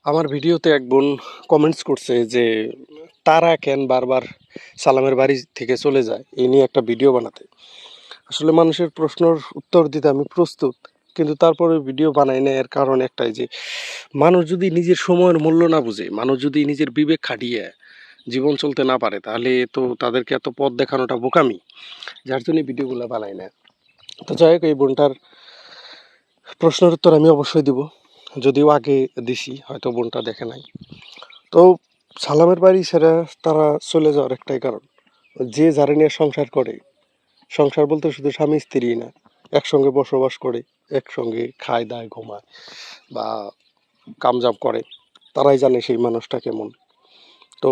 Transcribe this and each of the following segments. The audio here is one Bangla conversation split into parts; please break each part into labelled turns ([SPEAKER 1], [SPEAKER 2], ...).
[SPEAKER 1] আমার ভিডিওতে এক বোন কমেন্টস করছে যে তারা কেন বারবার সালামের বাড়ি থেকে চলে যায় এই নিয়ে একটা ভিডিও বানাতে। আসলে মানুষের প্রশ্নের উত্তর দিতে আমি প্রস্তুত, কিন্তু তারপরে ভিডিও বানাই না। এর কারণ একটাই যে মানুষ যদি নিজের সময়ের মূল্য না বুঝে, মানুষ যদি নিজের বিবেক খাটিয়ে জীবন চলতে না পারে, তাহলে তো তাদেরকে এত পথ দেখানোটা বোকামি, যার জন্য ভিডিওগুলো বানাই না। তো যাই হোক, এই বোনটার প্রশ্নের উত্তর আমি অবশ্যই দিব, যদিও আগে দিছি, হয়তো বোনটা দেখে নাই। তো সালামের বাড়ি ছেড়ে তারা চলে যাওয়ার একটাই কারণ, যে যারা নিয়ে সংসার করে, সংসার বলতে শুধু স্বামী স্ত্রী না, একসঙ্গে বসবাস করে, একসঙ্গে খায় দায় ঘুমায় বা কামজাম করে, তারাই জানে সেই মানুষটা কেমন। তো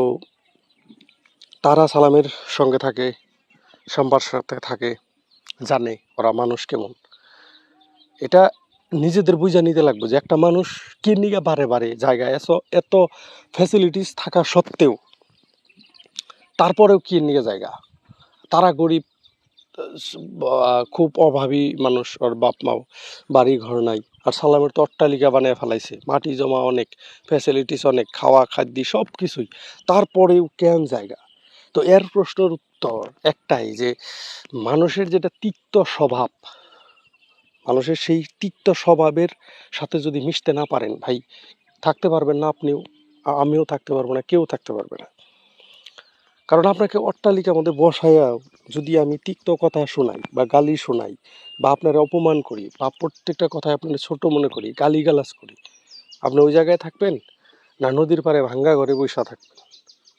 [SPEAKER 1] তারা সালামের সঙ্গে থাকে, সম্পার সাথে থাকে, জানে ওরা মানুষ কেমন। এটা নিজেদের বুঝে নিতে লাগবে যে একটা মানুষ কি নিয়ে বারে বারে জায়গায় এত এত ফ্যাসিলিটিস থাকা সত্ত্বেও তারপরেও কি নিয়ে জায়গা। তারা গরিব, খুব অভাবী মানুষ, ওর বাপ মাও বাড়ি ঘর নাই, আর সালামের তো অট্টালিকা বানিয়ে ফেলাইছে, মাটি জমা অনেক, ফ্যাসিলিটিস অনেক, খাওয়া খাদ্য সব কিছুই, তারপরেও কেন জায়গা। তো এর প্রশ্নের উত্তর একটাই যে মানুষের যেটা তিক্ত স্বভাব, মানুষের সেই তিক্ত স্বভাবের সাথে যদি মিশতে না পারেন ভাই, থাকতে পারবেন না আপনিও, আমিও থাকতে পারবো না, কেউ থাকতে পারবে না। কারণ আপনাকে অট্টালিকার মধ্যে বসাইয়া যদি আমি তিক্ত কথা শোনাই বা গালি শোনাই বা আপনারা অপমান করি বা প্রত্যেকটা কথায় আপনার ছোট মনে করি, গালিগালাজ করি, আপনি ওই জায়গায় থাকবেন না নদীর পাড়ে ভাঙ্গা ঘরে বসে থাকবেন?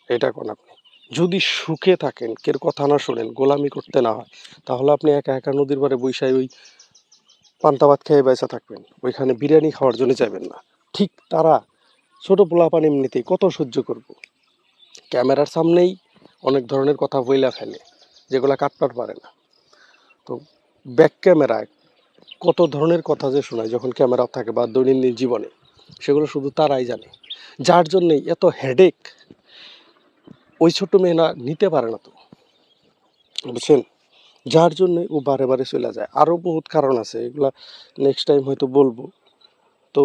[SPEAKER 1] এটা কোন আপনি যদি সুখে থাকেন, কের কথা না শোনেন, গোলামি করতে না হয়, তাহলে আপনি একা একা নদীর পাড়ে বৈশায় ওই পান্তা ভাত খেয়ে বেঁচে থাকবেন, ওইখানে বিরিয়ানি খাওয়ার জন্য যাবেন না। ঠিক তারা ছোট পোলাপান এমনিতেই কত সহ্য করব, ক্যামেরার সামনেই অনেক ধরনের কথা বইলা ফেলে যেগুলা কাটপাট পারে না। তো ব্যাক ক্যামেরায় কত ধরনের কথা যে শোনায় যখন ক্যামেরা থাকে বা দৈনন্দিন জীবনে, সেগুলো শুধু তারাই জানে। যার জন্যেই এত হেডেক ওই ছোট মেয়ে না নিতে পারে না, তো বুঝছেন, যার জন্যে ও বারে বারে চলে যায়। আরও বহুত কারণ আছে, এগুলা নেক্সট টাইম হয়তো বলবো। তো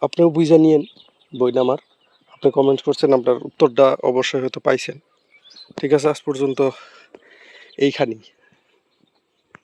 [SPEAKER 1] আপনিও বুঝে নিয়েন বইটা আমার। আপনি কমেন্ট করছেন, আপনার উত্তরটা অবশ্যই হয়তো পাইছেন। ঠিক আছে, আজ পর্যন্ত এইখানেই।